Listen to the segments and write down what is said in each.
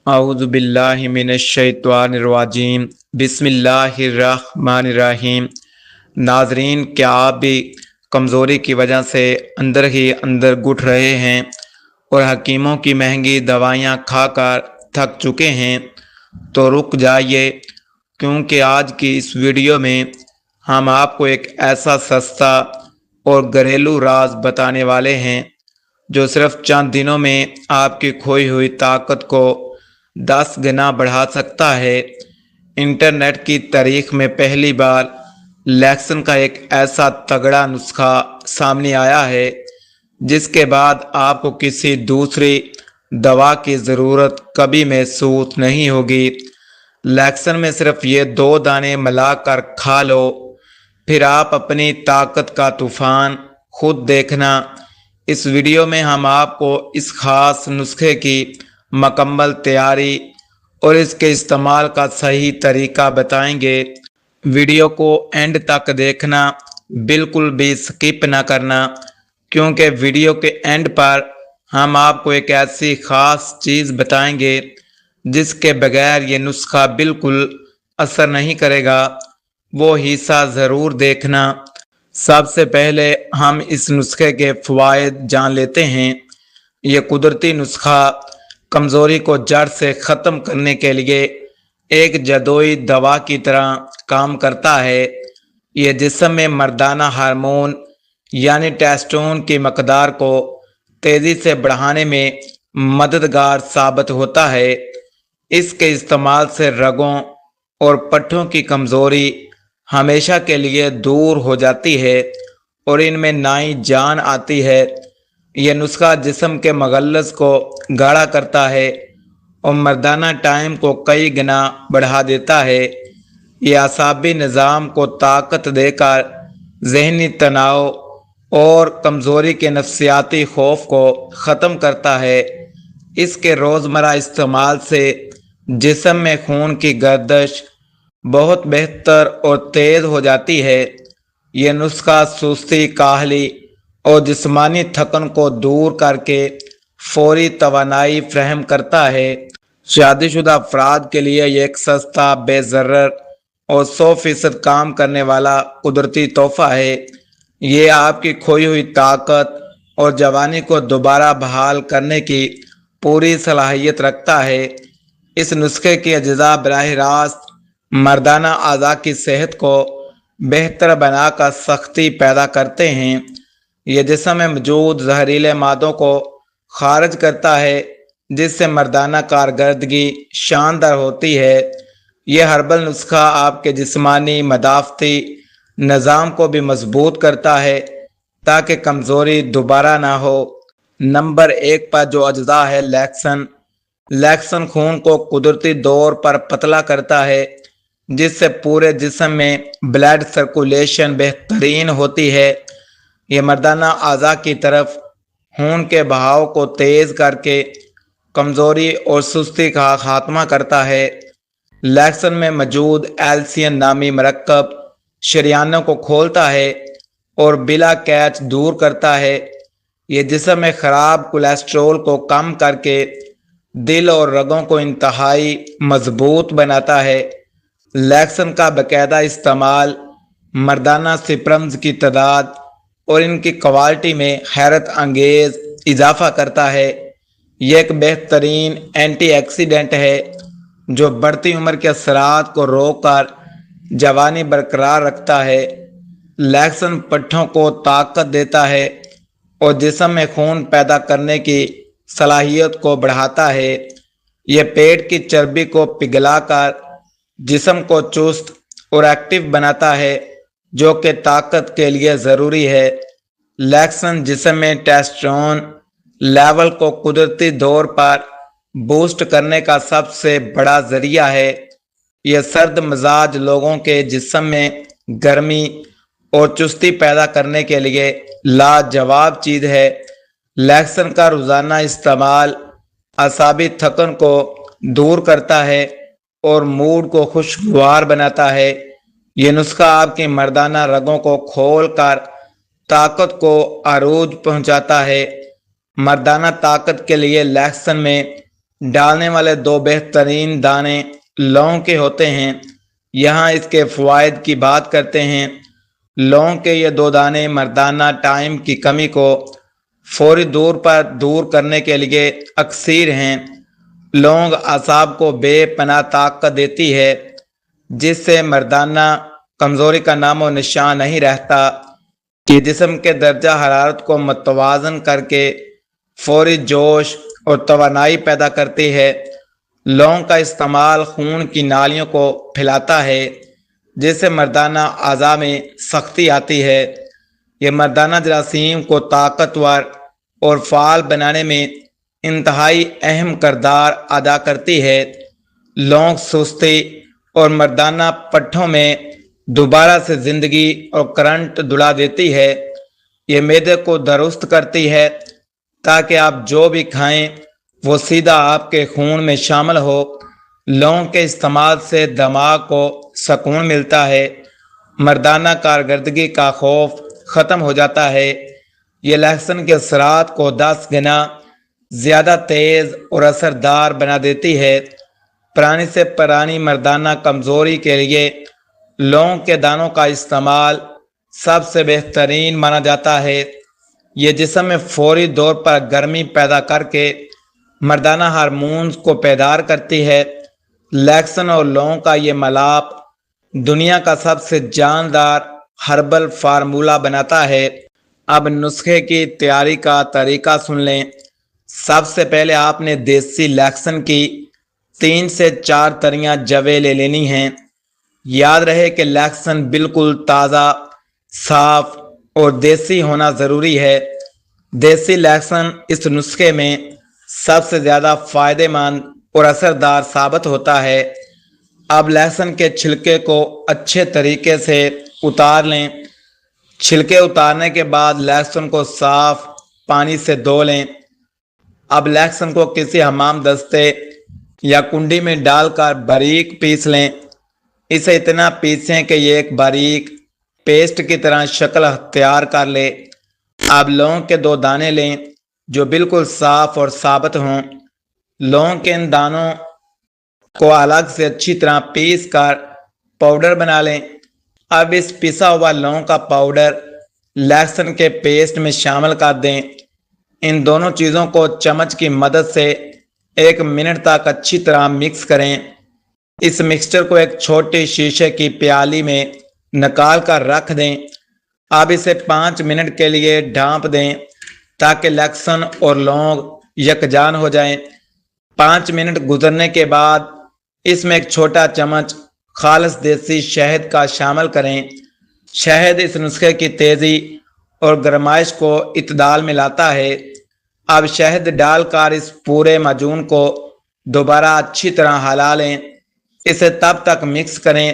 اعوذ باللہ من الشیطان الرجیم بسم اللہ الرحمن الرحیم۔ ناظرین، کیا آپ بھی کمزوری کی وجہ سے اندر ہی اندر گھٹ رہے ہیں اور حکیموں کی مہنگی دوائیاں کھا کر تھک چکے ہیں؟ تو رک جائیے، کیونکہ آج کی اس ویڈیو میں ہم آپ کو ایک ایسا سستا اور گھریلو راز بتانے والے ہیں جو صرف چند دنوں میں آپ کی کھوئی ہوئی طاقت کو 10 گنا بڑھا سکتا ہے۔ انٹرنیٹ کی تاریخ میں پہلی بار لیکسن کا ایک ایسا تگڑا نسخہ سامنے آیا ہے جس کے بعد آپ کو کسی دوسری دوا کی ضرورت کبھی محسوس نہیں ہوگی۔ لیکسن میں صرف یہ 2 دانے ملا کر کھا لو، پھر آپ اپنی طاقت کا طوفان خود دیکھنا۔ اس ویڈیو میں ہم آپ کو اس خاص نسخے کی مکمل تیاری اور اس کے استعمال کا صحیح طریقہ بتائیں گے۔ ویڈیو کو اینڈ تک دیکھنا، بالکل بھی سکپ نہ کرنا، کیونکہ ویڈیو کے اینڈ پر ہم آپ کو ایک ایسی خاص چیز بتائیں گے جس کے بغیر یہ نسخہ بالکل اثر نہیں کرے گا۔ وہ حصہ ضرور دیکھنا۔ سب سے پہلے ہم اس نسخے کے فوائد جان لیتے ہیں۔ یہ قدرتی نسخہ کمزوری کو جڑ سے ختم کرنے کے لیے ایک جادوئی دوا کی طرح کام کرتا ہے۔ یہ جسم میں مردانہ ہارمون یعنی ٹیسٹون کی مقدار کو تیزی سے بڑھانے میں مددگار ثابت ہوتا ہے۔ اس کے استعمال سے رگوں اور پٹھوں کی کمزوری ہمیشہ کے لیے دور ہو جاتی ہے اور ان میں نئی جان آتی ہے۔ یہ نسخہ جسم کے مغلظ کو گاڑھا کرتا ہے اور مردانہ ٹائم کو کئی گنا بڑھا دیتا ہے۔ یہ اعصابی نظام کو طاقت دے کر ذہنی تناؤ اور کمزوری کے نفسیاتی خوف کو ختم کرتا ہے۔ اس کے روزمرہ استعمال سے جسم میں خون کی گردش بہت بہتر اور تیز ہو جاتی ہے۔ یہ نسخہ سستی، کاہلی اور جسمانی تھکن کو دور کر کے فوری توانائی فراہم کرتا ہے۔ شادی شدہ افراد کے لیے یہ ایک سستا، بے ضرر اور 100% کام کرنے والا قدرتی تحفہ ہے۔ یہ آپ کی کھوئی ہوئی طاقت اور جوانی کو دوبارہ بحال کرنے کی پوری صلاحیت رکھتا ہے۔ اس نسخے کے اجزاء براہ راست مردانہ اعضاء کی صحت کو بہتر بنا کر سختی پیدا کرتے ہیں۔ یہ جسم میں موجود زہریلے مادوں کو خارج کرتا ہے، جس سے مردانہ کارکردگی شاندار ہوتی ہے۔ یہ ہربل نسخہ آپ کے جسمانی مدافعتی نظام کو بھی مضبوط کرتا ہے تاکہ کمزوری دوبارہ نہ ہو۔ نمبر 1 پر جو اجزاء ہے لیکسن۔ لیکسن خون کو قدرتی طور پر پتلا کرتا ہے، جس سے پورے جسم میں بلڈ سرکولیشن بہترین ہوتی ہے۔ یہ مردانہ اعضاء کی طرف خون کے بہاؤ کو تیز کر کے کمزوری اور سستی کا خاتمہ کرتا ہے۔ لیکسن میں موجود ایلسین نامی مرکب شریانوں کو کھولتا ہے اور بلا کیچ دور کرتا ہے۔ یہ جسم میں خراب کولیسٹرول کو کم کر کے دل اور رگوں کو انتہائی مضبوط بناتا ہے۔ لیکسن کا باقاعدہ استعمال مردانہ سپرمز کی تعداد اور ان کی کوالٹی میں حیرت انگیز اضافہ کرتا ہے۔ یہ ایک بہترین اینٹی آکسیڈنٹ ہے جو بڑھتی عمر کے اثرات کو روک کر جوانی برقرار رکھتا ہے۔ لیکسن پٹھوں کو طاقت دیتا ہے اور جسم میں خون پیدا کرنے کی صلاحیت کو بڑھاتا ہے۔ یہ پیٹ کی چربی کو پگھلا کر جسم کو چست اور ایکٹیو بناتا ہے، جو کہ طاقت کے لیے ضروری ہے۔ لیکسن جسم میں ٹیسٹوسٹیرون لیول کو قدرتی طور پر بوسٹ کرنے کا سب سے بڑا ذریعہ ہے۔ یہ سرد مزاج لوگوں کے جسم میں گرمی اور چستی پیدا کرنے کے لیے لاجواب چیز ہے۔ لیکسن کا روزانہ استعمال اعصابی تھکن کو دور کرتا ہے اور موڈ کو خوشگوار بناتا ہے۔ یہ نسخہ آپ کی مردانہ رگوں کو کھول کر طاقت کو عروج پہنچاتا ہے۔ مردانہ طاقت کے لیے لیکسن میں ڈالنے والے دو بہترین دانے لونگ کے ہوتے ہیں۔ یہاں اس کے فوائد کی بات کرتے ہیں۔ لونگ کے یہ دو دانے مردانہ ٹائم کی کمی کو فوری دور کرنے کے لیے اکثیر ہیں۔ لونگ اعصاب کو بے پناہ طاقت دیتی ہے، جس سے مردانہ کمزوری کا نام و نشان نہیں رہتا، کہ جسم کے درجہ حرارت کو متوازن کر کے فوری جوش اور توانائی پیدا کرتی ہے۔ لونگ کا استعمال خون کی نالیوں کو پھیلاتا ہے، جس سے مردانہ اعضاء میں سختی آتی ہے۔ یہ مردانہ جراثیم کو طاقتور اور فعال بنانے میں انتہائی اہم کردار ادا کرتی ہے۔ لونگ سستی اور مردانہ پٹھوں میں دوبارہ سے زندگی اور کرنٹ دلا دیتی ہے۔ یہ معدے کو درست کرتی ہے تاکہ آپ جو بھی کھائیں وہ سیدھا آپ کے خون میں شامل ہو۔ لونگ کے استعمال سے دماغ کو سکون ملتا ہے، مردانہ کارکردگی کا خوف ختم ہو جاتا ہے۔ یہ لہسن کے اثرات کو 10 گنا زیادہ تیز اور اثردار بنا دیتی ہے۔ پرانی سے پرانی مردانہ کمزوری کے لیے لونگ کے دانوں کا استعمال سب سے بہترین مانا جاتا ہے۔ یہ جسم میں فوری طور پر گرمی پیدا کر کے مردانہ ہارمونز کو بیدار کرتی ہے۔ لہسن اور لونگ کا یہ ملاپ دنیا کا سب سے جاندار ہربل فارمولہ بناتا ہے۔ اب نسخے کی تیاری کا طریقہ سن لیں۔ سب سے پہلے آپ نے دیسی لہسن کی 3 سے 4 تریاں جویں لے لینی ہیں۔ یاد رہے کہ لہسن بالکل تازہ، صاف اور دیسی ہونا ضروری ہے۔ دیسی لہسن اس نسخے میں سب سے زیادہ فائدہ مند اور اثردار ثابت ہوتا ہے۔ اب لہسن کے چھلکے کو اچھے طریقے سے اتار لیں۔ چھلکے اتارنے کے بعد لہسن کو صاف پانی سے دھو لیں۔ اب لہسن کو کسی حمام دستے یا کنڈی میں ڈال کر باریک پیس لیں۔ اسے اتنا پیسیں کہ یہ ایک باریک پیسٹ کی طرح شکل اختیار کر لے۔ اب لونگ کے 2 دانے لیں جو بالکل صاف اور ثابت ہوں۔ لونگ کے ان دانوں کو الگ سے اچھی طرح پیس کر پاؤڈر بنا لیں۔ اب اس پسا ہوا لونگ کا پاؤڈر لہسن کے پیسٹ میں شامل کر دیں۔ ان دونوں چیزوں کو چمچ کی مدد سے 1 منٹ تک اچھی طرح مکس کریں۔ اس مکسچر کو ایک چھوٹی شیشے کی پیالی میں نکال کر رکھ دیں۔ اب اسے 5 منٹ کے لیے ڈھانپ دیں تاکہ لہسن اور لونگ یکجان ہو جائیں۔ 5 منٹ گزرنے کے بعد اس میں ایک چھوٹا چمچ خالص دیسی شہد کا شامل کریں۔ شہد اس نسخے کی تیزی اور گرمائش کو اعتدال میں لاتا ہے۔ اب شہد ڈال کر اس پورے معجون کو دوبارہ اچھی طرح ہلا لیں۔ اسے تب تک مکس کریں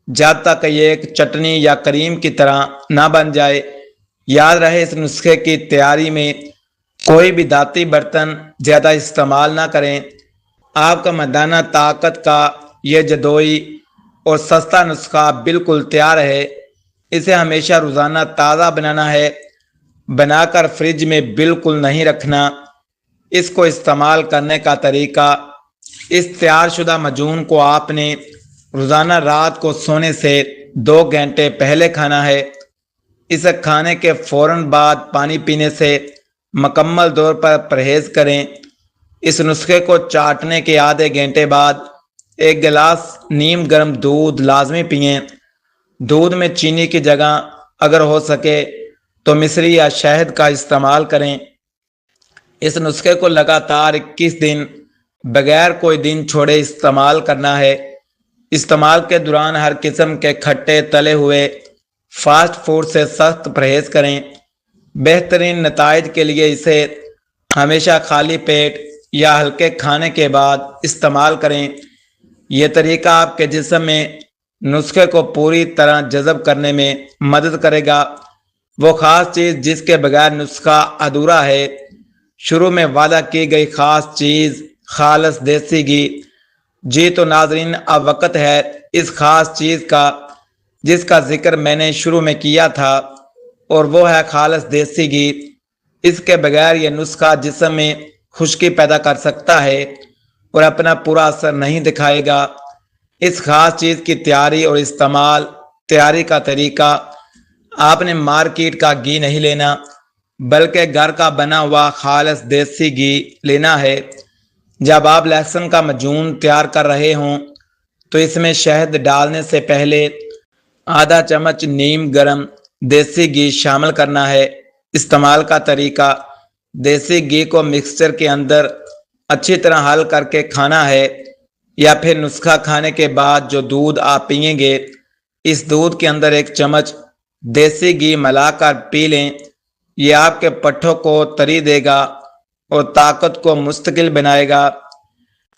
جب تک یہ ایک چٹنی یا کریم کی طرح نہ بن جائے۔ یاد رہے اس نسخے کی تیاری میں کوئی بھی دھاتی برتن زیادہ استعمال نہ کریں۔ آپ کا مردانہ طاقت کا یہ جدوئی اور سستا نسخہ بالکل تیار ہے۔ اسے ہمیشہ روزانہ تازہ بنانا ہے، بنا کر فریج میں بالکل نہیں رکھنا۔ اس کو استعمال کرنے کا طریقہ: اس تیار شدہ معجون کو آپ نے روزانہ رات کو سونے سے 2 گھنٹے پہلے کھانا ہے۔ اسے کھانے کے فوراً بعد پانی پینے سے مکمل طور پر پرہیز کریں۔ اس نسخے کو چاٹنے کے آدھے گھنٹے بعد 1 گلاس نیم گرم دودھ لازمی پئیں۔ دودھ میں چینی کی جگہ اگر ہو سکے تو مصری یا شہد کا استعمال کریں۔ اس نسخے کو لگاتار 21 دن بغیر کوئی دن چھوڑے استعمال کرنا ہے۔ استعمال کے دوران ہر قسم کے کھٹے تلے ہوئے فاسٹ فوڈ سے سخت پرہیز کریں۔ بہترین نتائج کے لیے اسے ہمیشہ خالی پیٹ یا ہلکے کھانے کے بعد استعمال کریں۔ یہ طریقہ آپ کے جسم میں نسخے کو پوری طرح جذب کرنے میں مدد کرے گا، وہ خاص چیز جس کے بغیر نسخہ ادھورا ہے۔ شروع میں وعدہ کی گئی خاص چیز خالص دیسی گھی۔ جی تو ناظرین، اب وقت ہے اس خاص چیز کا جس کا ذکر میں نے شروع میں کیا تھا، اور وہ ہے خالص دیسی گھی۔ اس کے بغیر یہ نسخہ جسم میں خشکی پیدا کر سکتا ہے اور اپنا پورا اثر نہیں دکھائے گا۔ اس خاص چیز کی تیاری اور تیاری کا طریقہ، آپ نے مارکیٹ کا گھی نہیں لینا بلکہ گھر کا بنا ہوا خالص دیسی گھی لینا ہے۔ جب آپ لہسن کا معجون تیار کر رہے ہوں تو اس میں شہد ڈالنے سے پہلے آدھا چمچ نیم گرم دیسی گھی شامل کرنا ہے۔ استعمال کا طریقہ، دیسی گھی کو مکسچر کے اندر اچھی طرح حل کر کے کھانا ہے، یا پھر نسخہ کھانے کے بعد جو دودھ آپ پئیں گے اس دودھ کے اندر 1 چمچ دیسی گھی ملا کر پی لیں۔ یہ آپ کے پٹھوں کو تری دے گا اور طاقت کو مستقل بنائے گا۔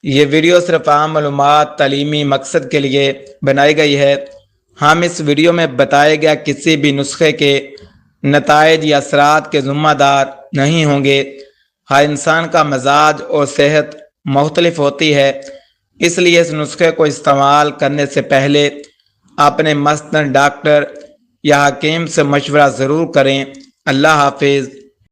یہ ویڈیو صرف عام معلومات تعلیمی مقصد کے لیے بنائی گئی ہے۔ ہم اس ویڈیو میں بتائے گیا کسی بھی نسخے کے نتائج یا اثرات کے ذمہ دار نہیں ہوں گے۔ ہر انسان کا مزاج اور صحت مختلف ہوتی ہے، اس لیے اس نسخے کو استعمال کرنے سے پہلے اپنے مسند ڈاکٹر یا حکیم سے مشورہ ضرور کریں۔ اللہ حافظ۔